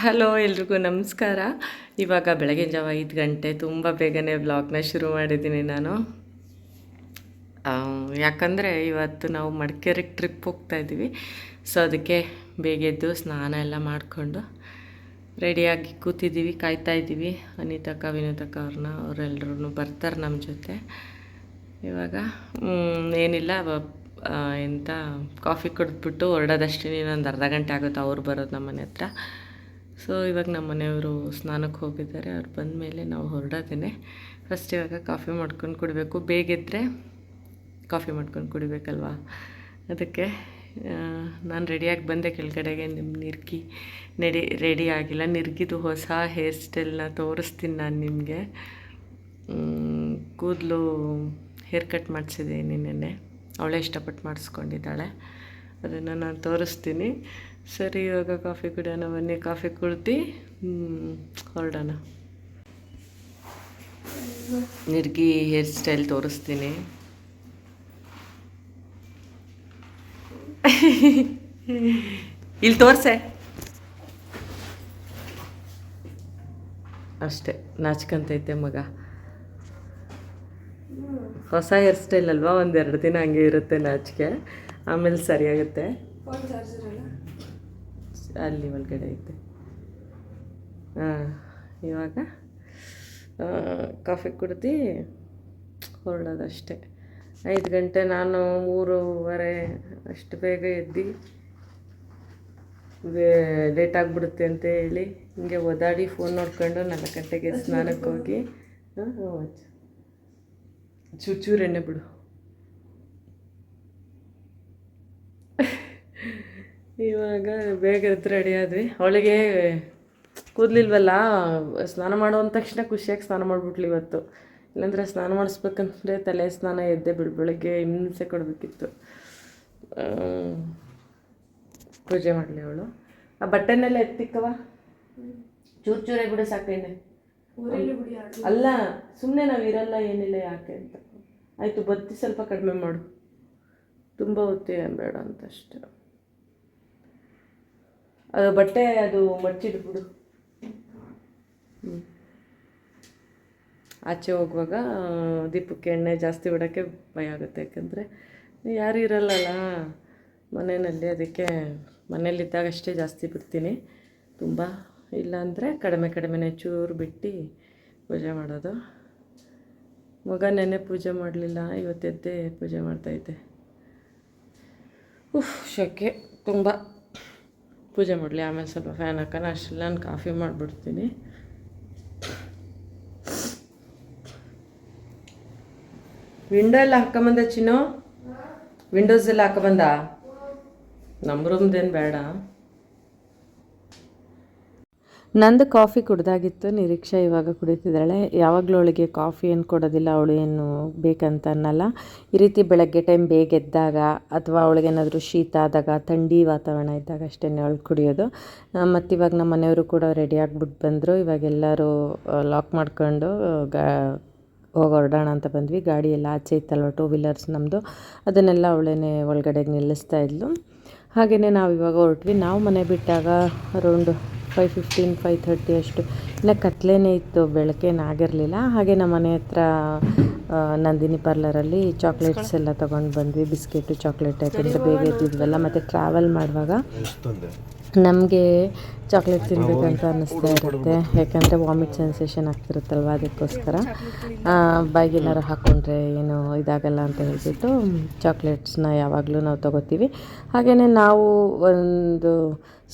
Hello ಎಲ್ರಿಗೂ ನಮಸ್ಕಾರ. ಇವಾಗ ಬೆಳಗಿನ ಜಾವ 5 ಗಂಟೆ. ತುಂಬ ಬೇಗನೆ ವ್ಲಾಗ್ನ ಶುರು ಮಾಡಿದ್ದೀನಿ ನಾನು. ಯಾಕಂದರೆ ಇವತ್ತು ನಾವು ಮಡಿಕೇರಿಗೆ ಟ್ರಿಪ್ ಹೋಗ್ತಾಯಿದ್ದೀವಿ. ಸೊ ಅದಕ್ಕೆ ಬೇಗ ಎದ್ದು ಸ್ನಾನ ಎಲ್ಲ ಮಾಡಿಕೊಂಡು ರೆಡಿಯಾಗಿ ಕೂತಿದ್ದೀವಿ, ಕಾಯ್ತಾಯಿದ್ದೀವಿ. ಅನಿತಕ್ಕ ವಿನೋದಕ್ಕ ಅವರೆಲ್ಲರೂ ಬರ್ತಾರೆ ನಮ್ಮ ಜೊತೆ. ಇವಾಗ ಏನಿಲ್ಲ, ಎಂತ ಕಾಫಿ ಕುಡಿದ್ಬಿಟ್ಟು ಹೊರಡೋದಷ್ಟೇ. ಇನ್ನೊಂದು ಅರ್ಧ ಗಂಟೆ ಆಗುತ್ತೆ ಅವ್ರು ಬರೋದು ನಮ್ಮ ಮನೆ ಹತ್ರ. ಸೊ ಇವಾಗ ನಮ್ಮ ಮನೆಯವರು ಸ್ನಾನಕ್ಕೆ ಹೋಗಿದ್ದಾರೆ. ಅವ್ರು ಬಂದ ಮೇಲೆ ನಾವು ಹೊರಡೋದೇನೆ. ಫಸ್ಟ್ ಇವಾಗ ಕಾಫಿ ಮಾಡ್ಕೊಂಡು ಕುಡಿಬೇಕು. ಬೇಗಿದ್ದರೆ ಕಾಫಿ ಮಾಡ್ಕೊಂಡು ಕುಡಿಬೇಕಲ್ವ, ಅದಕ್ಕೆ ನಾನು ರೆಡಿಯಾಗಿ ಬಂದೆ ಕೆಳಗಡೆಗೆ. ನಿಮ್ಮ ರೆಡಿ ಆಗಿಲ್ಲ. ನಿರ್ಗಿದು ಹೊಸ ಹೇರ್ ಸ್ಟೈಲ್ನ ತೋರಿಸ್ತೀನಿ ನಾನು ನಿಮಗೆ. ಕೂದಲು ಹೇರ್ ಕಟ್ ಮಾಡಿಸಿದ್ದೀನಿ ನೆನ್ನೆ. ಅವಳೇ ಇಷ್ಟಪಟ್ಟು ಮಾಡಿಸ್ಕೊಂಡಿದ್ದಾಳೆ, ಅದನ್ನು ನಾನು ತೋರಿಸ್ತೀನಿ. ಸರಿ, ಇವಾಗ ಕಾಫಿ ಕುಡಿಯೋಣ ಬನ್ನಿ. ಕಾಫಿ ಕುಡ್ದು ಹೊರಡೋಣ. ನಿರ್ಗಿ ಹೇರ್ ಸ್ಟೈಲ್ ತೋರಿಸ್ತೀನಿ. ಇಲ್ಲಿ ತೋರಿಸೆ ಅಷ್ಟೇ. ನಾಚ್ಕೊಂತೈತೆ ಮಗ. ಹೊಸ ಹೇರ್ ಸ್ಟೈಲ್ ಅಲ್ವಾ, 1-2 ದಿನ ಹಂಗೆ ಇರುತ್ತೆ ನಾಚಿಕೆ, ಆಮೇಲೆ ಸರಿಯಾಗುತ್ತೆ. ಅಲ್ಲಿ ಒಳಗಡೆ ಐತೆ. ಇವಾಗ ಕಾಫಿ ಕುಡ್ದು ಹೊರಡೋದಷ್ಟೇ. 5 ಗಂಟೆ. ನಾನು 3:30 ಅಷ್ಟು ಬೇಗ ಎದ್ದು ಲೇಟ್ ಆಗಿಬಿಡುತ್ತೆ ಅಂತ ಹೇಳಿ ಹಿಂಗೆ ಓದಾಡಿ ಫೋನ್ ನೋಡ್ಕೊಂಡು 4 ಗಂಟೆಗೆ ಸ್ನಾನಕ್ಕೆ ಹೋಗಿ ಚೂಚೂರು ಎಣ್ಣೆ ಬಿಡು. ಇವಾಗ ಬೇಗ ಎದ್ದು ರೆಡಿ ಆದ್ವಿ. ಅವಳಿಗೆ ಕೂದಲಿಲ್ವಲ್ಲ, ಸ್ನಾನ ಮಾಡೋ ಅಂದ ತಕ್ಷಣ ಖುಷಿಯಾಗಿ ಸ್ನಾನ ಮಾಡಿಬಿಟ್ಲು ಇವತ್ತು. ಇಲ್ಲಾಂದರೆ ಸ್ನಾನ ಮಾಡಿಸ್ಬೇಕಂದ್ರೆ ತಲೆ ಸ್ನಾನ ಎದ್ದೆ ಬೆಳಗ್ಗೆ ಹಿಂಸೆ ಕೊಡಬೇಕಿತ್ತು. ಪೂಜೆ ಮಾಡಲಿ ಅವಳು. ಆ ಬಟ್ಟೆನೆಲ್ಲ ಎತ್ತಿಕ್ಕವ, ಚೂರೇ ಬಿಡು ಸಾಕೇನೆ. ಅಲ್ಲ, ಸುಮ್ಮನೆ ನಾವು ಇರಲ್ಲ ಏನಿಲ್ಲ ಯಾಕೆ ಅಂತ. ಆಯಿತು, ಬತ್ತಿ ಸ್ವಲ್ಪ ಕಡಿಮೆ ಮಾಡು, ತುಂಬ ಹೊತ್ತಿ ಬೇಡ ಅಂತ ಅಷ್ಟೆ. ಅದು ಬಟ್ಟೆ ಅದು ಮಡ್ಚಿಟ್ಬಿಡು. ಆಚೆ ಹೋಗುವಾಗ ದೀಪಕ್ಕೆ ಎಣ್ಣೆ ಜಾಸ್ತಿ ಬಿಡೋಕ್ಕೆ ಭಯ ಆಗುತ್ತೆ, ಯಾಕಂದರೆ ಯಾರು ಇರಲ್ಲಲ್ಲ ಮನೆಯಲ್ಲಿ. ಅದಕ್ಕೆ ಮನೇಲಿದ್ದಾಗ ಅಷ್ಟೇ ಜಾಸ್ತಿ ಬಿಡ್ತೀನಿ, ತುಂಬ ಇಲ್ಲಾಂದರೆ ಕಡಿಮೆನೇ ಚೂರು ಬಿಟ್ಟು ಪೂಜೆ ಮಾಡೋದು. ಮಗ ನೆನ್ನೆ ಪೂಜೆ ಮಾಡಲಿಲ್ಲ, ಇವತ್ತೆದ್ದೆ ಪೂಜೆ ಮಾಡ್ತಾಯಿದ್ದೆ. ಶೆಕೆ ತುಂಬ. ಪೂಜೆ ಮಾಡಲಿ, ಆಮೇಲೆ ಸ್ವಲ್ಪ ಫ್ಯಾನ್ ಹಾಕೋಣ. ಅಷ್ಟೆಲ್ಲ ನಾನು ಕಾಫಿ ಮಾಡಿಬಿಡ್ತೀನಿ. ವಿಂಡೋ ಎಲ್ಲ ಹಾಕೊಂಬಂದ ಚಿನ್ನು? ವಿಂಡೋಸ್ ಎಲ್ಲ ಹಾಕೊಂಬಂದ? ನಮ್ಮ ರೂಮ್ದೇನು ಬೇಡ. ನಂದು ಕಾಫಿ ಕುಡ್ದಾಗಿತ್ತು. ನಿರೀಕ್ಷಾ ಇವಾಗ ಕುಡಿತಿದ್ದಾಳೆ. ಯಾವಾಗಲೂ ಅವಳಿಗೆ ಕಾಫಿ ಏನು ಕೊಡೋದಿಲ್ಲ, ಅವಳು ಏನು ಬೇಕಂತ ಅನ್ನಲ್ಲ. ಈ ರೀತಿ ಬೆಳಗ್ಗೆ ಟೈಮ್ ಬೇಗ ಎದ್ದಾಗ ಅಥವಾ ಅವಳಿಗೇನಾದರೂ ಶೀತ ಆದಾಗ, ಥಂಡಿ ವಾತಾವರಣ ಇದ್ದಾಗ ಅಷ್ಟೇ ಅವಳು ಕುಡಿಯೋದು. ಮತ್ತು ಇವಾಗ ನಮ್ಮ ಮನೆಯವರು ಕೂಡ ರೆಡಿ ಆಗಿಬಿಟ್ಟು ಬಂದರು. ಇವಾಗೆಲ್ಲರೂ ಲಾಕ್ ಮಾಡ್ಕೊಂಡು ಹೊರಡೋಣ ಅಂತ ಬಂದ್ವಿ. ಗಾಡಿ ಎಲ್ಲ ಆಚೆ ಇತ್ತಲ್ವ, 2 ವೀಲರ್ಸ್ ನಮ್ಮದು, ಅದನ್ನೆಲ್ಲ ಅವಳೇ ಒಳಗಡೆ ನಿಲ್ಲಿಸ್ತಾ ಇದ್ಲು. ಹಾಗೆಯೇ ನಾವು ಇವಾಗ ಹೊರಟ್ವಿ. ನಾವು ಮನೆ ಬಿಟ್ಟಾಗ ಅರೌಂಡ್ 5:15, 5:30 ಅಷ್ಟು. ಇನ್ನು ಕತ್ಲೇನೇ ಇತ್ತು, ಬೆಳಕೇನಾಗಿರಲಿಲ್ಲ. ಹಾಗೆ ನಮ್ಮ ಮನೆ ಹತ್ರ ನಂದಿನಿ ಪಾರ್ಲರಲ್ಲಿ ಚಾಕ್ಲೇಟ್ಸ್ ಎಲ್ಲ ತೊಗೊಂಡು ಬಂದ್ವಿ, ಬಿಸ್ಕೆಟು ಚಾಕ್ಲೇಟ್. ಯಾಕೆಂದರೆ ಬೇಗ ಎದ್ದಿದ್ವಲ್ಲ, ಮತ್ತು ಟ್ರಾವೆಲ್ ಮಾಡುವಾಗ ನಮಗೆ ಚಾಕ್ಲೇಟ್ ತಿನ್ನಬೇಕಂತ ಅನ್ನಿಸ್ತಾ ಇರುತ್ತೆ. ಯಾಕಂದರೆ ವಾಮಿಟ್ ಸೆನ್ಸೇಷನ್ ಆಗ್ತಿರುತ್ತಲ್ವ, ಅದಕ್ಕೋಸ್ಕರ ಬಾಯಿಗೇನಾರು ಹಾಕ್ಕೊಂಡ್ರೆ ಏನು ಇದಾಗಲ್ಲ ಅಂತ ಹೇಳ್ಬಿಟ್ಟು ಚಾಕ್ಲೇಟ್ಸ್ನ ಯಾವಾಗಲೂ ನಾವು ತೊಗೋತೀವಿ. ಹಾಗೆಯೇ ನಾವು ಒಂದು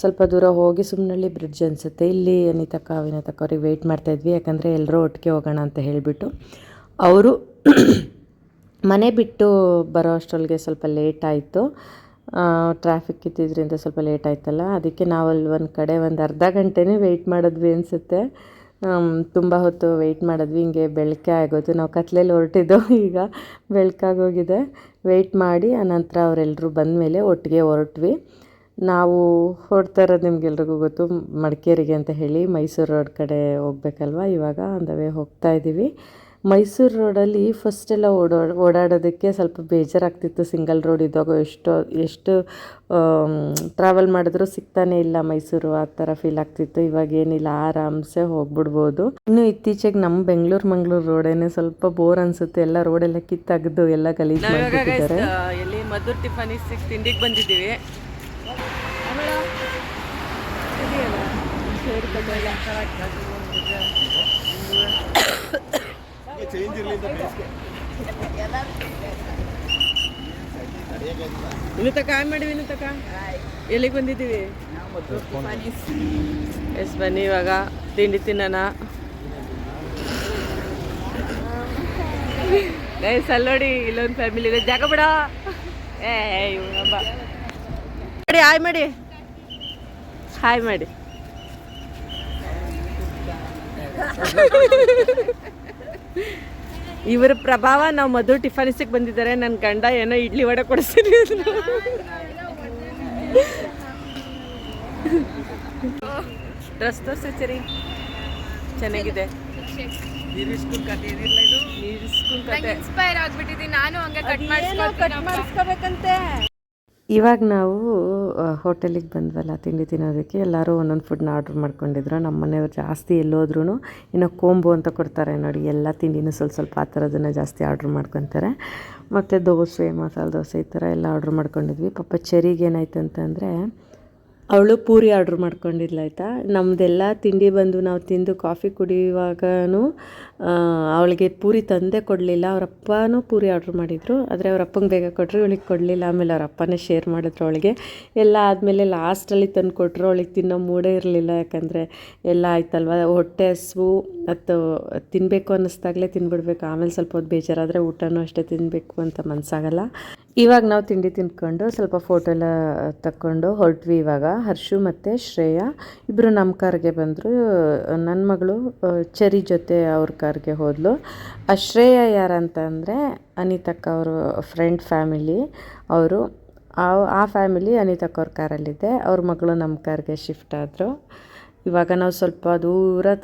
ಸ್ವಲ್ಪ ದೂರ ಹೋಗಿ ಸುಮ್ಮನಳ್ಳಿ ಬ್ರಿಡ್ಜ್ ಅನಿಸುತ್ತೆ, ಇಲ್ಲಿ ಅನಿತಕ್ಕ ವಿನೋದಕ್ಕ ಅವ್ರಿಗೆ ವೆಯ್ಟ್ ಮಾಡ್ತಾಯಿದ್ವಿ. ಯಾಕಂದರೆ ಎಲ್ಲರೂ ಒಟ್ಟಿಗೆ ಹೋಗೋಣ ಅಂತ ಹೇಳಿಬಿಟ್ಟು ಅವರು ಮನೆ ಬಿಟ್ಟು ಬರೋ ಅಷ್ಟರೊಳಗೆ ಸ್ವಲ್ಪ ಲೇಟ್ ಆಯಿತು. ಟ್ರಾಫಿಕ್ ಇದ್ದಿದ್ದರಿಂದ ಸ್ವಲ್ಪ ಲೇಟ್ ಆಯ್ತಲ್ಲ, ಅದಕ್ಕೆ ನಾವಲ್ಲಿ ಒಂದು ಕಡೆ ಒಂದು ಅರ್ಧ ಗಂಟೆನೇ ವೆಯ್ಟ್ ಮಾಡಿದ್ವಿ ಅನಿಸುತ್ತೆ. ತುಂಬ ಹೊತ್ತು ವೆಯ್ಟ್ ಮಾಡಿದ್ವಿ. ಹಿಂಗೆ ಬೆಳಕೆ ಆಗೋದು, ನಾವು ಕತ್ಲೇಲಿ ಹೊರಟಿದ್ದು, ಈಗ ಬೆಳಕಾಗೋಗಿದೆ. ವೆಯ್ಟ್ ಮಾಡಿ ಆನಂತರ ಅವರೆಲ್ಲರೂ ಬಂದ ಮೇಲೆ ಒಟ್ಟಿಗೆ ಹೊರಟ್ವಿ. ನಾವು ಹೊರಡ್ತಾ ಇರೋದು ನಿಮ್ಗೆಲ್ರಿಗೂ ಗೊತ್ತು, ಮಡಿಕೇರಿಗೆ ಅಂತ ಹೇಳಿ ಮೈಸೂರು ರೋಡ್ ಕಡೆ ಹೋಗ್ಬೇಕಲ್ವ. ಇವಾಗ ಆನ್ ದ ವೇ ಹೋಗ್ತಾಯಿದ್ದೀವಿ. ಮೈಸೂರು ರೋಡಲ್ಲಿ ಫಸ್ಟೆಲ್ಲ ಓಡಾಡೋದಕ್ಕೆ ಸ್ವಲ್ಪ ಬೇಜಾರಾಗ್ತಿತ್ತು. ಸಿಂಗಲ್ ರೋಡ್ ಇದ್ದಾಗ ಎಷ್ಟು ಟ್ರಾವೆಲ್ ಮಾಡಿದ್ರೂ ಸಿಗ್ತಾನೆ ಇಲ್ಲ ಮೈಸೂರು, ಆ ಥರ ಫೀಲ್ ಆಗ್ತಿತ್ತು. ಇವಾಗ ಏನಿಲ್ಲ, ಆರಾಮ್ಸೆ ಹೋಗ್ಬಿಡ್ಬೋದು. ಇನ್ನು ಇತ್ತೀಚೆಗೆ ನಮ್ಮ ಬೆಂಗಳೂರು ಮಂಗಳೂರು ರೋಡೇನೆ ಸ್ವಲ್ಪ ಬೋರ್ ಅನಿಸುತ್ತೆ. ಎಲ್ಲ ರೋಡೆಲ್ಲ ಕಿತ್ತಾಗದು ಎಲ್ಲ ಗಲೀಜು ಮಾಡಿಬಿಟ್ಟಿದ್ದಾರೆ. ಎಲ್ಲಿ ಮಧುರ್ ಟಿಫಾನಿ ತಿಂಡಿಗೆ ಬಂದಿದ್ದೀವಿ. ವಿನುತಕ ಮಾಡಿ ವಿನುತಕ ಎಲ್ಲಿಗೆ ಬಂದಿದ್ದೀವಿ? ಎಸ್ ಬನ್ನಿ ಇವಾಗ ತಿಂಡಿ ತಿನ್ನೋಣ. ಸಲ್ಲೋಡಿ ಇಲ್ಲೊಂದು ಫ್ಯಾಮಿಲಿ ಇದೆ, ಜಾಗ ಬಿಡ. ಮಾಡಿ ಹಾಯ್ ಮಾಡಿ, ಹಾಯ್ ಮಾಡಿ. ಇವರ ಪ್ರಭಾವ ನಾವು ಮಧು ಟಿಫಾನಿಸಿಗೆ ಬಂದಿದ್ದಾರೆ. ನನ್ನ ಗಂಡ ಏನೋ ಇಡ್ಲಿ ವಡೆ ಕೊಡಿಸ್ತೀನಿ. ಡ್ರೆಸ್ ತೋರಿಸಿ ಚೆನ್ನಾಗಿದೆ. ಇನ್ಸ್ಪೈರ್ ಆಗ್ಬಿಟ್ಟಿದ್ದೀನಿ ನಾನು, ಹಂಗೆ ಕಟ್ ಮಾಡಿಸ್ಕೋಬೇಕಂತೆ. ಇವಾಗ ನಾವು ಹೋಟೆಲಿಗೆ ಬಂದ್ವಲ್ಲ ತಿಂಡಿ ತಿನ್ನೋದಕ್ಕೆ. ಎಲ್ಲರೂ ಒಂದೊಂದು ಫುಡ್ನ ಆರ್ಡ್ರ್ ಮಾಡ್ಕೊಂಡಿದ್ರು. ನಮ್ಮ ಮನೆಯವ್ರು ಜಾಸ್ತಿ ಎಲ್ಲೋದ್ರೂ ಇನ್ನು ಕೋಂಬು ಅಂತ ಕೊಡ್ತಾರೆ ನೋಡಿ, ಎಲ್ಲ ತಿಂಡಿನೂ ಸ್ವಲ್ಪ ಆ ಥರದನ್ನು ಜಾಸ್ತಿ ಆರ್ಡ್ರ್ ಮಾಡ್ಕೊತಾರೆ. ಮತ್ತು ದೋಸೆ, ಮಸಾಲೆ ದೋಸೆ ಈ ಥರ ಎಲ್ಲ ಆರ್ಡ್ರ್ ಮಾಡ್ಕೊಂಡಿದ್ವಿ. ಪಾಪ ಚೆರಿಗೆ ಏನಾಯ್ತು ಅಂತಂದರೆ ಅವಳು ಪೂರಿ ಆರ್ಡ್ರ್ ಮಾಡ್ಕೊಂಡಿದ್ಲು ಆಯಿತಾ. ನಮ್ಮದೆಲ್ಲ ತಿಂಡಿ ಬಂದು ನಾವು ತಿಂದು ಕಾಫಿ ಕುಡಿಯುವಾಗೂ ಅವಳಿಗೆ ಪೂರಿ ತಂದೆ ಕೊಡಲಿಲ್ಲ. ಅವರಪ್ಪನೂ ಪೂರಿ ಆರ್ಡ್ರ್ ಮಾಡಿದರು, ಆದರೆ ಅವರಪ್ಪಂಗೆ ಬೇಗ ಕೊಟ್ಟರು, ಇವಳಿಗೆ ಕೊಡಲಿಲ್ಲ. ಆಮೇಲೆ ಅವರಪ್ಪನೇ ಶೇರ್ ಮಾಡಿದ್ರು ಅವಳಿಗೆ. ಎಲ್ಲ ಆದಮೇಲೆ ಲಾಸ್ಟಲ್ಲಿ ತಂದು ಕೊಟ್ಟರು. ಅವಳಿಗೆ ತಿನ್ನೋ ಮೂಡೇ ಇರಲಿಲ್ಲ, ಯಾಕಂದರೆ ಎಲ್ಲ ಆಯ್ತಲ್ವ, ಹೊಟ್ಟೆ ಹಸಿವು ಮತ್ತು ತಿನ್ನಬೇಕು ಅನ್ನಿಸ್ದಾಗಲೇ ತಿಂದ್ಬಿಡ್ಬೇಕು. ಆಮೇಲೆ ಸ್ವಲ್ಪ ಹೊತ್ತು ಬೇಜಾರಾದರೆ ಊಟನೂ ಅಷ್ಟೇ ತಿನ್ನಬೇಕು ಅಂತ ಮನಸ್ಸಾಗಲ್ಲ. ಇವಾಗ ನಾವು ತಿಂಡಿ ತಿಂದ್ಕೊಂಡು ಸ್ವಲ್ಪ ಫೋಟೋ ಎಲ್ಲ ತಕ್ಕೊಂಡು ಹೊರಟ್ವಿ. ಇವಾಗ ಹರ್ಷು ಮತ್ತು ಶ್ರೇಯಾ ಇಬ್ಬರು ನಮ್ಮ ಕಾರ್ಗೆ ಬಂದರು. ನನ್ನ ಮಗಳು ಚೆರಿ ಜೊತೆ ಅವ್ರ ಕಾರ್ಗೆ ಹೋದಳು. ಆ ಶ್ರೇಯಾ ಯಾರಂತ ಅಂದರೆ ಅನಿತಕ್ಕ ಅವರು ಫ್ರೆಂಡ್ ಫ್ಯಾಮಿಲಿ ಅವರು. ಆ ಫ್ಯಾಮಿಲಿ ಅನಿತಕ್ಕ ಅವ್ರ ಕಾರಲ್ಲಿದೆ. ಅವ್ರ ಮಗಳು ನಮ್ಮ ಕಾರ್ಗೆ ಶಿಫ್ಟ್ ಆದರು. ಇವಾಗ ನಾವು ಸ್ವಲ್ಪ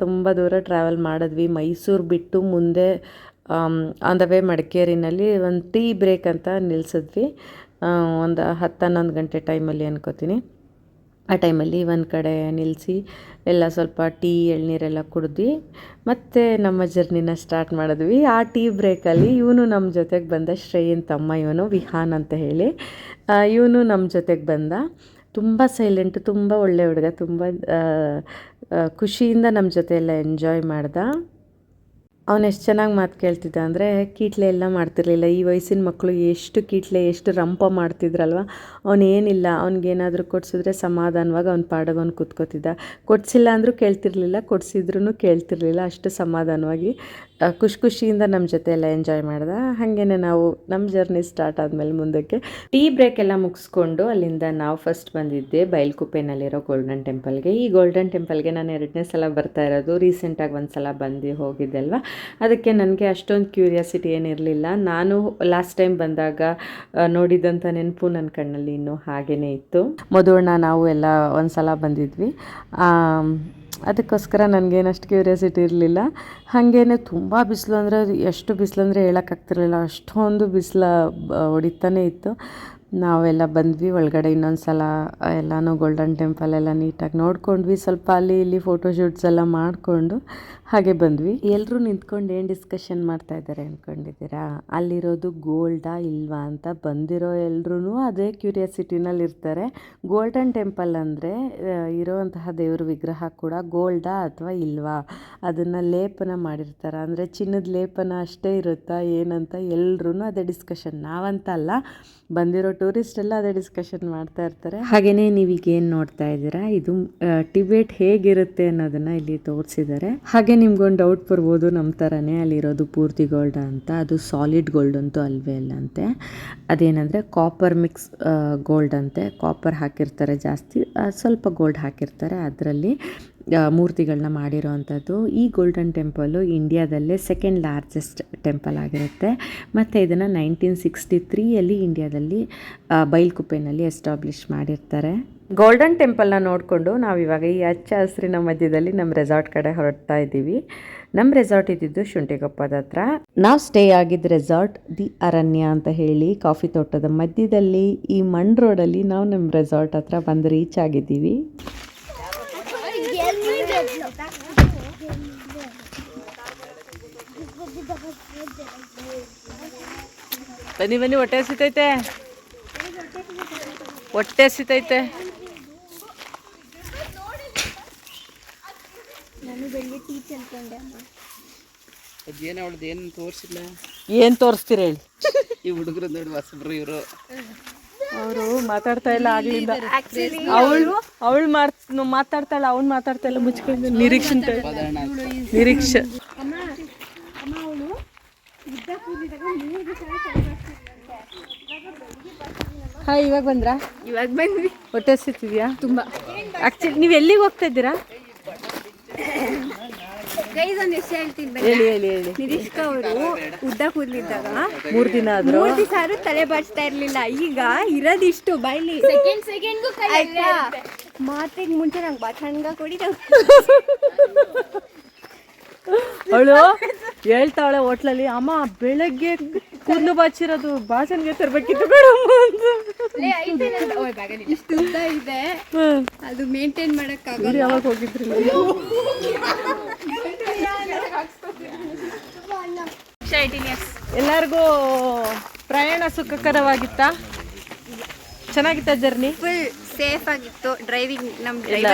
ತುಂಬ ದೂರ ಟ್ರಾವೆಲ್ ಮಾಡಿದ್ವಿ. ಮೈಸೂರು ಬಿಟ್ಟು ಮುಂದೆ ಆನ್ ದ ವೇ ಮಡಿಕೇರಿನಲ್ಲಿ ಒಂದು ಟೀ ಬ್ರೇಕ್ ಅಂತ ನಿಲ್ಲಿಸಿದ್ವಿ. ಒಂದು 10-11 ಗಂಟೆ ಟೈಮಲ್ಲಿ ಅನ್ಕೋತೀನಿ. ಆ ಟೈಮಲ್ಲಿ ಒಂದು ಕಡೆ ನಿಲ್ಲಿಸಿ ಎಲ್ಲ ಸ್ವಲ್ಪ ಟೀ ಎಳ್ನೀರೆಲ್ಲ ಕುಡಿದ್ವಿ. ಮತ್ತು ನಮ್ಮ ಜರ್ನಿನ ಸ್ಟಾರ್ಟ್ ಮಾಡಿದ್ವಿ. ಆ ಟೀ ಬ್ರೇಕಲ್ಲಿ ಇವನು ನಮ್ಮ ಜೊತೆಗೆ ಬಂದ, ಶ್ರೇಯನ್ ತಮ್ಮ, ಇವನು ವಿಹಾನ್ ಅಂತ ಹೇಳಿ. ಇವನು ನಮ್ಮ ಜೊತೆಗೆ ಬಂದ. ತುಂಬ ಸೈಲೆಂಟು, ತುಂಬ ಒಳ್ಳೆ ಹುಡುಗ, ತುಂಬ ಖುಷಿಯಿಂದ ನಮ್ಮ ಜೊತೆ ಎಲ್ಲ ಎಂಜಾಯ್ ಮಾಡ್ದ. ಅವನು ಎಷ್ಟು ಚೆನ್ನಾಗಿ ಮಾತು ಕೇಳ್ತಿದ್ದ ಅಂದರೆ ಕೀಟ್ಲೆ ಎಲ್ಲ ಮಾಡ್ತಿರ್ಲಿಲ್ಲ. ಈ ವಯಸ್ಸಿನ ಮಕ್ಕಳು ಎಷ್ಟು ಕೀಟ್ಲೆ, ಎಷ್ಟು ರಂಪ ಮಾಡ್ತಿದ್ರಲ್ವ. ಅವನೇನಿಲ್ಲ, ಅವ್ನಿಗೇನಾದರೂ ಕೊಡಿಸಿದ್ರೆ ಸಮಾಧಾನವಾಗಿ ಅವ್ನ ಪಾಡಿಗೆ ಅವ್ನು ಕೂತ್ಕೋತಿದ್ದ. ಕೊಡಿಸಿಲ್ಲ ಅಂದರೂ ಕೇಳ್ತಿರ್ಲಿಲ್ಲ, ಕೊಡಿಸಿದ್ರೂ ಕೇಳ್ತಿರ್ಲಿಲ್ಲ. ಅಷ್ಟು ಸಮಾಧಾನವಾಗಿ ಖುಷಿಯಿಂದ ನಮ್ಮ ಜೊತೆ ಎಲ್ಲ ಎಂಜಾಯ್ ಮಾಡ್ದೆ. ಹಾಗೇ ನಾವು ನಮ್ಮ ಜರ್ನಿ ಸ್ಟಾರ್ಟ್ ಆದಮೇಲೆ ಮುಂದಕ್ಕೆ ಟೀ ಬ್ರೇಕ್ ಎಲ್ಲ ಮುಗಿಸ್ಕೊಂಡು ಅಲ್ಲಿಂದ ನಾವು ಫಸ್ಟ್ ಬಂದಿದ್ದೆ ಬೈಲ್ಕುಪ್ಪೆನಲ್ಲಿರೋ ಗೋಲ್ಡನ್ ಟೆಂಪಲ್ಗೆ. ಈ ಗೋಲ್ಡನ್ ಟೆಂಪಲ್ಗೆ ನಾನು 2ನೇ ಸಲ ಬರ್ತಾ ಇರೋದು. ರೀಸೆಂಟಾಗಿ ಒಂದು ಸಲ ಬಂದು ಹೋಗಿದ್ದೆ ಅಲ್ವ, ಅದಕ್ಕೆ ನನಗೆ ಅಷ್ಟೊಂದು ಕ್ಯೂರಿಯಾಸಿಟಿ ಏನಿರಲಿಲ್ಲ. ನಾನು ಲಾಸ್ಟ್ ಟೈಮ್ ಬಂದಾಗ ನೋಡಿದಂಥ ನೆನಪು ನನ್ನ ಕಣ್ಣಲ್ಲಿ ಇನ್ನೂ ಹಾಗೇ ಇತ್ತು. ಮಧುವಣ್ಣ ನಾವು ಎಲ್ಲ ಒಂದು ಸಲ ಬಂದಿದ್ವಿ. ಅದಕ್ಕೋಸ್ಕರ ನನಗೇನಷ್ಟು ಕ್ಯೂರಿಯಾಸಿಟಿ ಇರಲಿಲ್ಲ. ಹಾಗೇ ತುಂಬ ಬಿಸಿಲು ಅಂದರೆ ಎಷ್ಟು ಬಿಸಿಲು ಅಂದರೆ ಹೇಳೋಕ್ಕಾಗ್ತಿರ್ಲಿಲ್ಲ, ಅಷ್ಟೊಂದು ಬಿಸಿಲು ಹೊಡಿತಾನೇ ಇತ್ತು. ನಾವೆಲ್ಲ ಬಂದ್ವಿ ಒಳಗಡೆ. ಇನ್ನೊಂದು ಸಲ ಎಲ್ಲನೂ ಗೋಲ್ಡನ್ ಟೆಂಪಲ್ ಎಲ್ಲ ನೀಟಾಗಿ ನೋಡ್ಕೊಂಡ್ವಿ. ಸ್ವಲ್ಪ ಅಲ್ಲಿ ಇಲ್ಲಿ ಫೋಟೋಶೂಟ್ಸ್ ಎಲ್ಲ ಮಾಡಿಕೊಂಡು ಹಾಗೆ ಬಂದ್ವಿ. ಎಲ್ಲರೂ ನಿಂತ್ಕೊಂಡು ಏನು ಡಿಸ್ಕಷನ್ ಮಾಡ್ತಾಯಿದ್ದಾರೆ ಅಂದ್ಕೊಂಡಿದ್ದೀರಾ? ಅಲ್ಲಿರೋದು ಗೋಲ್ಡಾ ಇಲ್ವಾ ಅಂತ. ಬಂದಿರೋ ಎಲ್ಲರೂ ಅದೇ ಕ್ಯೂರಿಯಾಸಿಟಿನಲ್ಲಿ ಇರ್ತಾರೆ. ಗೋಲ್ಡನ್ ಟೆಂಪಲ್ ಅಂದರೆ ಇರೋವಂತಹ ದೇವ್ರ ವಿಗ್ರಹ ಕೂಡ ಗೋಲ್ಡಾ ಅಥವಾ ಇಲ್ವಾ, ಅದನ್ನು ಲೇಪನ ಮಾಡಿರ್ತಾರೆ. ಅಂದರೆ ಚಿನ್ನದ ಲೇಪನ ಅಷ್ಟೇ ಇರುತ್ತಾ ಏನಂತ ಎಲ್ಲರೂ ಅದೇ ಡಿಸ್ಕಷನ್. ನಾವಂತ ಅಲ್ಲ, ಬಂದಿರೋ ಟೂರಿಸ್ಟ್ ಎಲ್ಲ ಅದೇ ಡಿಸ್ಕಷನ್ ಮಾಡ್ತಾ ಇರ್ತಾರೆ. ಹಾಗೆಯೇ ನೀವೀಗ ಏನು ನೋಡ್ತಾ ಇದ್ದೀರಾ, ಇದು ಟಿಬೇಟ್ ಹೇಗಿರುತ್ತೆ ಅನ್ನೋದನ್ನು ಇಲ್ಲಿ ತೋರಿಸಿದ್ದಾರೆ. ಹಾಗೆ ನಿಮ್ಗೊಂದು ಡೌಟ್ ಬರ್ಬೋದು, ನಮ್ಮ ಥರನೇ ಅಲ್ಲಿರೋದು ಪೂರ್ತಿ ಗೋಲ್ಡ್ ಅಂತ. ಅದು ಸಾಲಿಡ್ ಗೋಲ್ಡ್ ಅಂತೂ ಅಲ್ವೇ ಅಲ್ಲ ಅಂತೆ. ಅದೇನೆಂದರೆ ಕಾಪರ್ ಮಿಕ್ಸ್ ಗೋಲ್ಡ್ ಅಂತೆ. ಕಾಪರ್ ಹಾಕಿರ್ತಾರೆ ಜಾಸ್ತಿ, ಸ್ವಲ್ಪ ಗೋಲ್ಡ್ ಹಾಕಿರ್ತಾರೆ, ಅದರಲ್ಲಿ ಮೂರ್ತಿಗಳನ್ನ ಮಾಡಿರೋ ಅಂಥದ್ದು. ಈ ಗೋಲ್ಡನ್ ಟೆಂಪಲ್ಲು ಇಂಡಿಯಾದಲ್ಲೇ ಸೆಕೆಂಡ್ ಲಾರ್ಜೆಸ್ಟ್ ಟೆಂಪಲ್ ಆಗಿರುತ್ತೆ. ಮತ್ತು ಇದನ್ನು 1963 ಇಂಡಿಯಾದಲ್ಲಿ ಬೈಲ್ಕುಪ್ಪೆನಲ್ಲಿ ಎಸ್ಟಾಬ್ಲಿಷ್ ಮಾಡಿರ್ತಾರೆ. ಗೋಲ್ಡನ್ ಟೆಂಪಲ್ನ ನೋಡಿಕೊಂಡು ನಾವಿವಾಗ ಈ ಹಚ್ಚ ಹಸಿರಿನ ಮಧ್ಯದಲ್ಲಿ ನಮ್ಮ ರೆಸಾರ್ಟ್ ಕಡೆ ಹೊರಡ್ತಾ ಇದ್ದೀವಿ. ನಮ್ಮ ರೆಸಾರ್ಟ್ ಇದ್ದಿದ್ದು ಶುಂಠಿಕೊಪ್ಪದ ಹತ್ರ. ನಾವು ಸ್ಟೇ ಆಗಿದ್ದ ರೆಸಾರ್ಟ್ ದಿ ಅರಣ್ಯ ಅಂತ ಹೇಳಿ ಕಾಫಿ ತೋಟದ ಮಧ್ಯದಲ್ಲಿ ಈ ಮಣ್ ರೋಡಲ್ಲಿ ನಾವು ನಮ್ಮ ರೆಸಾರ್ಟ್ ಹತ್ರ ಬಂದು ರೀಚ್ ಆಗಿದ್ದೀವಿ. ಬನ್ನಿ ಬನ್ನಿ, ಹೊಟ್ಟೆ ಹಸಿತೈತೆ, ಹೊಟ್ಟೆ ಹಸಿತೈತೆ. ಏನ್ ತೋರಿಸ್ತೀರ ಹೇಳಿ? ಈ ಹುಡುಗರು ನೋಡಿ ಹೊಸಬ್ರು ಇವರು. ಅವರು ಮಾತಾಡ್ತಾ ಇಲ್ಲ ಆಗ್ಲಿಂದ. ಅವಳು ಮಾತಾಡ್ತಾ ಇಲ್ಲ, ಅವ್ನು ಮಾತಾಡ್ತಾ ಇಲ್ಲ. ಮುಚ್ಕೊಂಡು ನಿರೀಕ್ಷೆ. ಹಾಂ, ಇವಾಗ ಬಂದ್ರಾ? ಇವಾಗ ಬಂದ್ವಿ. ಹೊಟ್ಟೆ ಹಸಿತಿದ್ಯಾ? ತುಂಬಾ. ಆಕ್ಚುಲಿ ನೀವು ಎಲ್ಲಿಗೆ ಹೋಗ್ತಾ ಇದ್ದೀರಾ? ಗೈಸ್ ಒಂದು ವಿಷಯ ಹೇಳ್ತೀನಿ. ಹೇಳಿ. ನಿರೀಕ್ಷಾ ಅವರು ಉದ್ದ ಕೂದಲಿದ್ದಾಗ 3 ದಿನ ಆದ್ರೂ 3 ದಿವಸ ಆದ್ರೂ ತಲೆ ಬಾಚ್ತಾ ಇರ್ಲಿಲ್ಲ. ಈಗ ಇರೋದಿಷ್ಟು ಬಾಯ್ಲಿ ಸೆಕೆಂಡ್ಗೂ ಆಯ್ತಾ? ಮಾತಿಗೆ ಮುಂಚೆ ನಂಗೆ ಬಾಚಣ್ಗ ಕೊಡಿ. ಅವಳು ಹೇಳ್ತಾವಳೆ ಹೋಟ್ಲಲ್ಲಿ, ಅಮ್ಮ ಬೆಳಗ್ಗೆ ಕೂದಲು ಬಾಚಿರೋದು ಬಾಚನ್ಗೆ ತರಬೇಕಿತ್ತು ಇಷ್ಟು ಉದ್ದ ಇದೆ, ಅದು ಮೇಂಟೈನ್ ಮಾಡಕ್ಕಾಗಲ್ಲ. ಯಾವಾಗ ಹೋಗಿದ್ರಿ? ಎಲ್ಲರಿಗೂ ಪ್ರಯಾಣ ಸುಖಕರವಾಗಿತ್ತಾ? ಚೆನ್ನಾಗಿತ್ತ ಜರ್ನಿ? ಫುಲ್ ಸೇಫ್ ಆಗಿತ್ತು. ಡ್ರೈವಿಂಗ್ ನಮ್ಮ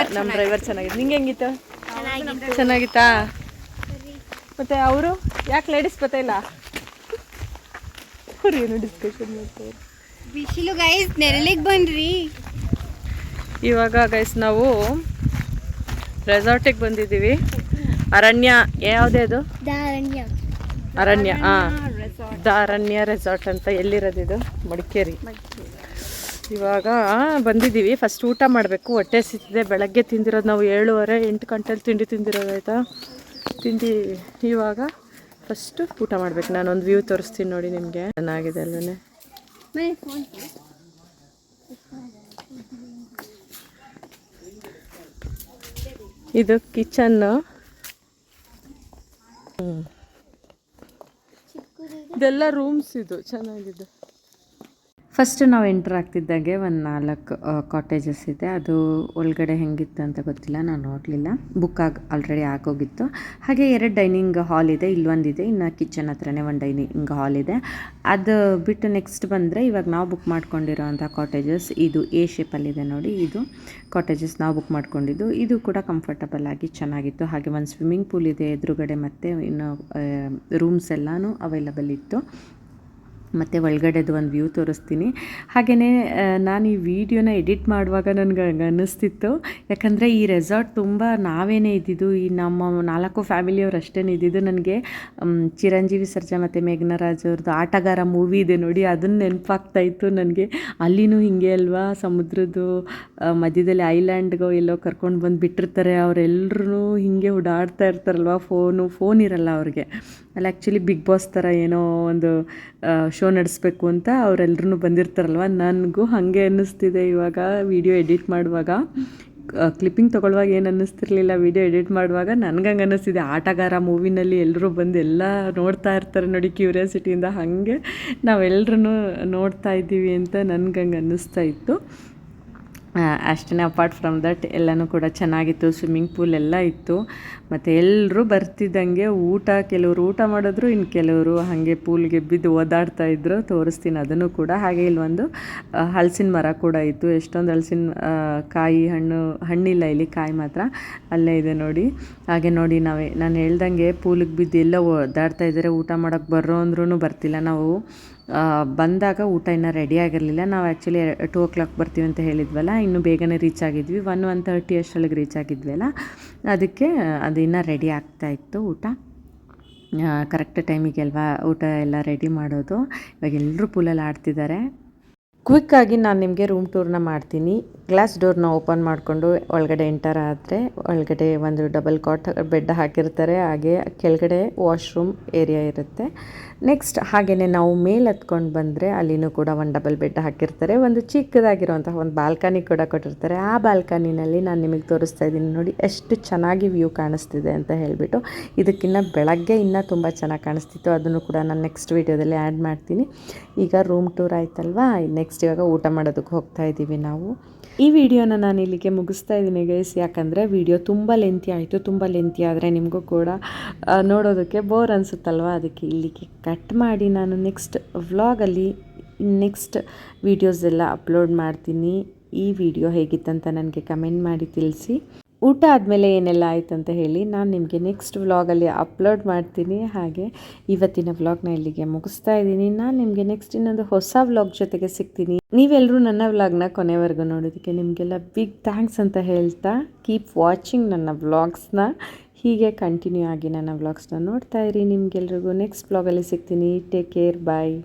ಡ್ರೈವರ್ ಚೆನ್ನಾಗಿತ್ತು. ನಿಂಗೆ ಹೆಂಗಿತ್ತು? ಚೆನ್ನಾಗಿತ್ತಾ? ಮತ್ತೆ ಅವರು ಯಾಕೆ ಲೇಡೀಸ್ ಬರ್ತಾ ಇಲ್ಲ? ಅವ್ರು ಏನು ಡಿಸ್ಕಷನ್ ಮಾಡ್ತಾರೆ? ಬಿಸಿಲು ಗೈಸ್, ನೆರಳಿಗೆ ಬನ್ರಿ. ಇವಾಗ ಗೈಸ್ ನಾವು ರೆಸಾರ್ಟಿಗೆ ಬಂದಿದ್ದೀವಿ. ಅರಣ್ಯ, ಯಾವುದೇ ಅದು? ಅರಣ್ಯ. ದ ಅರಣ್ಯ ರೆಸಾರ್ಟ್ ಅಂತ. ಎಲ್ಲಿರೋದು ಇದು? ಮಡಿಕೇರಿ. ಇವಾಗ ಬಂದಿದ್ದೀವಿ. ಫಸ್ಟ್ ಊಟ ಮಾಡಬೇಕು, ಹೊಟ್ಟೆ ಹಸಿತಿದೆ. ಬೆಳಗ್ಗೆ ತಿಂದಿರೋದು ನಾವು 7:30-8 ಗಂಟೆಲಿ ತಿಂದಿರೋದು ಆಯಿತಾ. ಇವಾಗ ಫಸ್ಟು ಊಟ ಮಾಡ್ಬೇಕು. ನಾನೊಂದು ವ್ಯೂ ತೋರಿಸ್ತೀನಿ ನೋಡಿ ನಿಮಗೆ. ಚೆನ್ನಾಗಿದೆ ಅಲ್ಲೇ. ಇದು ಕಿಚನ್ನು. ಇದೆಲ್ಲ ರೂಮ್ಸ್. ಇದು ಚೆನ್ನಾಗಿದೆ. ಫಸ್ಟ್ ನಾವು ಎಂಟ್ರ್ ಆಗ್ತಿದ್ದಾಗೆ ಒಂದು 4 ಕಾಟೇಜಸ್ ಇದೆ. ಅದು ಒಳಗಡೆ ಹೆಂಗಿತ್ತು ಅಂತ ಗೊತ್ತಿಲ್ಲ, ನಾನು ನೋಡಲಿಲ್ಲ. ಆಲ್ರೆಡಿ ಆಗೋಗಿತ್ತು. ಹಾಗೆ 2 ಡೈನಿಂಗ್ ಹಾಲ್ ಇದೆ, ಇಲ್ಲೊಂದಿದೆ. ಇನ್ನು ಕಿಚನ್ ಹತ್ರನೇ ಒಂದು ಡೈನಿಂಗ್ ಹಾಲ್ ಇದೆ. ಅದು ಬಿಟ್ಟು ನೆಕ್ಸ್ಟ್ ಬಂದರೆ ಇವಾಗ ನಾವು ಬುಕ್ ಮಾಡ್ಕೊಂಡಿರೋವಂಥ ಕಾಟೇಜಸ್ ಇದು ಎ ಶೇಪಲ್ಲಿದೆ ನೋಡಿ. ಇದು ಕಾಟೇಜಸ್ ನಾವು ಬುಕ್ ಮಾಡ್ಕೊಂಡಿದ್ದು. ಇದು ಕೂಡ ಕಂಫರ್ಟಬಲ್ ಆಗಿ ಚೆನ್ನಾಗಿತ್ತು. ಹಾಗೆ ಒಂದು ಸ್ವಿಮ್ಮಿಂಗ್ ಪೂಲ್ ಇದೆ ಎದುರುಗಡೆ, ಮತ್ತು ಇನ್ನು ರೂಮ್ಸ್ ಎಲ್ಲನೂ ಅವೈಲಬಲ್ ಇತ್ತು. ಮತ್ತು ಒಳಗಡೆದು ಒಂದು ವ್ಯೂ ತೋರಿಸ್ತೀನಿ. ಹಾಗೆಯೇ ನಾನು ಈ ವಿಡಿಯೋನ ಎಡಿಟ್ ಮಾಡುವಾಗ ನನಗೆ ಅನ್ನಿಸ್ತಿತ್ತು, ಯಾಕಂದರೆ ಈ ರೆಸಾರ್ಟ್ ತುಂಬ ನಾವೇನೇ ಇದ್ದಿದ್ದು, ಈ ನಮ್ಮ 4 ಫ್ಯಾಮಿಲಿಯವ್ರು ಅಷ್ಟೇ ಇದ್ದಿದ್ದು. ನನಗೆ ಚಿರಂಜೀವಿ ಸರ್ಜಾ ಮತ್ತು ಮೇಘನರಾಜ್ ಅವ್ರದ್ದು ಆಟಗಾರ ಮೂವಿ ಇದೆ ನೋಡಿ, ಅದನ್ನು ನೆನಪಾಗ್ತಾಯಿತ್ತು ನನಗೆ. ಅಲ್ಲಿನೂ ಹಿಂಗೆ ಅಲ್ವಾ, ಸಮುದ್ರದ್ದು ಮಧ್ಯದಲ್ಲಿ ಐಲ್ಯಾಂಡ್ಗೋ ಎಲ್ಲೋ ಕರ್ಕೊಂಡು ಬಂದು ಬಿಟ್ಟಿರ್ತಾರೆ. ಅವರೆಲ್ಲರೂ ಹಿಂಗೆ ಓಡಾಡ್ತಾ ಇರ್ತಾರಲ್ವ. ಫೋನ್ ಇರಲ್ಲ ಅವ್ರಿಗೆ. ಅಲ್ಲಿ ಆ್ಯಕ್ಚುಲಿ ಬಿಗ್ ಬಾಸ್ ಥರ ಏನೋ ಒಂದು ಶೋ ನಡೆಸ್ಬೇಕು ಅಂತ ಅವರೆಲ್ಲರೂ ಬಂದಿರ್ತಾರಲ್ವ. ನನಗೂ ಹಾಗೆ ಅನ್ನಿಸ್ತಿದೆ ಇವಾಗ ವಿಡಿಯೋ ಎಡಿಟ್ ಮಾಡುವಾಗ. ಕ್ಲಿಪ್ಪಿಂಗ್ ತೊಗೊಳ್ಳುವಾಗ ಏನು ಅನ್ನಿಸ್ತಿರ್ಲಿಲ್ಲ, ವಿಡಿಯೋ ಎಡಿಟ್ ಮಾಡುವಾಗ ನನಗೆ ಹಂಗೆ ಅನ್ನಿಸ್ತಿದೆ. ಆಟಗಾರ ಮೂವಿನಲ್ಲಿ ಎಲ್ಲರೂ ಬಂದು ಎಲ್ಲ ನೋಡ್ತಾ ಇರ್ತಾರೆ ನೋಡಿ ಕ್ಯೂರಿಯಾಸಿಟಿಯಿಂದ, ಹಾಗೆ ನಾವೆಲ್ಲರೂ ನೋಡ್ತಾ ಇದ್ದೀವಿ ಅಂತ ನನಗೆ ಹಂಗೆ ಅನ್ನಿಸ್ತಾ ಇತ್ತು. ಅಷ್ಟೇ. ಅಪಾರ್ಟ್ ಫ್ರಮ್ ದಟ್ ಎಲ್ಲನೂ ಕೂಡ ಚೆನ್ನಾಗಿತ್ತು. ಸ್ವಿಮ್ಮಿಂಗ್ ಪೂಲ್ ಎಲ್ಲ ಇತ್ತು. ಮತ್ತು ಎಲ್ಲರೂ ಬರ್ತಿದ್ದಂಗೆ ಕೆಲವರು ಊಟ ಮಾಡಿದ್ರು, ಇನ್ನು ಕೆಲವರು ಹಾಗೆ ಪೂಲ್ಗೆ ಬಿದ್ದು ಓದಾಡ್ತಾಯಿದ್ರು. ತೋರಿಸ್ತೀನಿ ಅದನ್ನು ಕೂಡ. ಹಾಗೆ ಇಲ್ಲೊಂದು ಹಲಸಿನ ಮರ ಕೂಡ ಇತ್ತು. ಎಷ್ಟೊಂದು ಹಲಸಿನ ಕಾಯಿ ಹಣ್ಣಿಲ್ಲ ಇಲ್ಲಿ, ಕಾಯಿ ಮಾತ್ರ ಅಲ್ಲೇ ಇದೆ ನೋಡಿ. ಹಾಗೆ ನೋಡಿ ನಾನು ಹೇಳ್ದಂಗೆ ಪೂಲಿಗೆ ಬಿದ್ದು ಎಲ್ಲ ಓದಾಡ್ತಾ ಇದ್ದಾರೆ. ಊಟ ಮಾಡೋಕ್ಕೆ ಬರ್ರೋ ಅಂದ್ರೂ ಬರ್ತಿಲ್ಲ. ನಾವು ಬಂದಾಗ ಊಟ ಇನ್ನೂ ರೆಡಿ ಆಗಿರಲಿಲ್ಲ. ನಾವು ಆ್ಯಕ್ಚುಲಿ 2 o'clock ಬರ್ತೀವಿ ಅಂತ ಹೇಳಿದ್ವಲ್ಲ, ಇನ್ನೂ ಬೇಗನೆ ರೀಚ್ ಆಗಿದ್ವಿ. 1:30 ಅಷ್ಟರೊಳಗೆ ರೀಚ್ ಆಗಿದ್ವಲ್ಲ, ಅದಕ್ಕೆ ಅದು ಇನ್ನೂ ರೆಡಿ ಆಗ್ತಾಯಿತ್ತು ಊಟ. ಕರೆಕ್ಟ್ ಟೈಮಿಗೆ ಅಲ್ವಾ ಊಟ ಎಲ್ಲ ರೆಡಿ ಮಾಡೋದು. ಇವಾಗ ಎಲ್ಲರೂ ಪೂಲಲ್ಲಿ ಆಡ್ತಿದ್ದಾರೆ. ಕ್ವಿಕ್ಕಾಗಿ ನಾನು ನಿಮಗೆ ರೂಮ್ ಟೂರ್ನ ಮಾಡ್ತೀನಿ. ಗ್ಲಾಸ್ ಡೋರ್ನ ಓಪನ್ ಮಾಡಿಕೊಂಡು ಒಳಗಡೆ ಎಂಟರ್ ಆದರೆ ಒಳಗಡೆ ಒಂದು ಡಬಲ್ ಕಾಟ್ ಬೆಡ್ ಹಾಕಿರ್ತಾರೆ, ಹಾಗೆ ಕೆಳಗಡೆ ವಾಶ್ರೂಮ್ ಏರಿಯಾ ಇರುತ್ತೆ. ನೆಕ್ಸ್ಟ್ ಹಾಗೆಯೇ ನಾವು ಮೇಲೆ ಹತ್ಕೊಂಡು ಬಂದರೆ ಅಲ್ಲಿನೂ ಕೂಡ ಒಂದು ಡಬಲ್ ಬೆಡ್ ಹಾಕಿರ್ತಾರೆ, ಒಂದು ಚಿಕ್ಕದಾಗಿರುವಂತಹ ಒಂದು ಬಾಲ್ಕನಿ ಕೂಡ ಕೊಟ್ಟಿರ್ತಾರೆ. ಆ ಬಾಲ್ಕನಿನಲ್ಲಿ ನಾನು ನಿಮಗೆ ತೋರಿಸ್ತಾ ಇದ್ದೀನಿ ನೋಡಿ ಎಷ್ಟು ಚೆನ್ನಾಗಿ ವ್ಯೂ ಕಾಣಿಸ್ತಿದೆ ಅಂತ ಹೇಳಿಬಿಟ್ಟು. ಇದಕ್ಕಿಂತ ಬೆಳಗ್ಗೆ ಇನ್ನೂ ತುಂಬ ಚೆನ್ನಾಗಿ ಕಾಣಿಸ್ತಿತ್ತು, ಅದನ್ನು ಕೂಡ ನಾನು ನೆಕ್ಸ್ಟ್ ವೀಡಿಯೋದಲ್ಲಿ ಆ್ಯಡ್ ಮಾಡ್ತೀನಿ. ಈಗ ರೂಮ್ ಟೂರ್ ಆಯ್ತಲ್ವಾ, ನೆಕ್ಸ್ಟ್ ಇವಾಗ ಊಟ ಮಾಡೋದಕ್ಕೆ ಹೋಗ್ತಾ ಇದ್ದೀವಿ ನಾವು. ಈ ವಿಡಿಯೋನ ನಾನು ಇಲ್ಲಿಗೆ ಮುಗಿಸ್ತಾ ಇದ್ದೀನಿ ಗೈಸ್, ಯಾಕಂದರೆ ವಿಡಿಯೋ ತುಂಬ ಲೆಂತಿ ಆಯಿತು. ತುಂಬ ಲೆಂತಿ ಆದರೆ ನಿಮಗೂ ಕೂಡ ನೋಡೋದಕ್ಕೆ ಬೋರ್ ಅನಿಸುತ್ತಲ್ವ, ಅದಕ್ಕೆ ಇಲ್ಲಿಗೆ ಕಟ್ ಮಾಡಿ ನಾನು ನೆಕ್ಸ್ಟ್ ವ್ಲಾಗಲ್ಲಿ ನೆಕ್ಸ್ಟ್ ವೀಡಿಯೋಸ್ ಎಲ್ಲ ಅಪ್ಲೋಡ್ ಮಾಡ್ತೀನಿ. ಈ ವಿಡಿಯೋ ಹೇಗಿತ್ತಂತ ನನಗೆ ಕಮೆಂಟ್ ಮಾಡಿ ತಿಳಿಸಿ. ಊಟ ಆದಮೇಲೆ ಏನೆಲ್ಲ ಆಯ್ತು ಅಂತ ಹೇಳಿ ನಾನು ನಿಮಗೆ ನೆಕ್ಸ್ಟ್ ವ್ಲಾಗಲ್ಲಿ ಅಪ್ಲೋಡ್ ಮಾಡ್ತೀನಿ. ಹಾಗೆ ಇವತ್ತಿನ ವ್ಲಾಗ್ನ ಇಲ್ಲಿಗೆ ಮುಗಿಸ್ತಾ ಇದ್ದೀನಿ. ನಾನು ನಿಮಗೆ ನೆಕ್ಸ್ಟ್ ಇನ್ನೊಂದು ಹೊಸ ವ್ಲಾಗ್ ಜೊತೆಗೆ ಸಿಗ್ತೀನಿ. ನೀವೆಲ್ಲರೂ ನನ್ನ ವ್ಲಾಗ್ನ ಕೊನೆವರೆಗೂ ನೋಡೋದಕ್ಕೆ ನಿಮಗೆಲ್ಲ ಬಿಗ್ ಥ್ಯಾಂಕ್ಸ್ ಅಂತ ಹೇಳ್ತಾ, ಕೀಪ್ ವಾಚಿಂಗ್ ನನ್ನ ವ್ಲಾಗ್ಸ್ನ. ಹೀಗೆ ಕಂಟಿನ್ಯೂ ಆಗಿ ನನ್ನ ವ್ಲಾಗ್ಸ್ನ ನೋಡ್ತಾ ಇರಿ. ನಿಮಗೆಲ್ರಿಗೂ ನೆಕ್ಸ್ಟ್ ವ್ಲಾಗಲ್ಲಿ ಸಿಗ್ತೀನಿ. ಟೇಕ್ ಕೇರ್, ಬಾಯ್.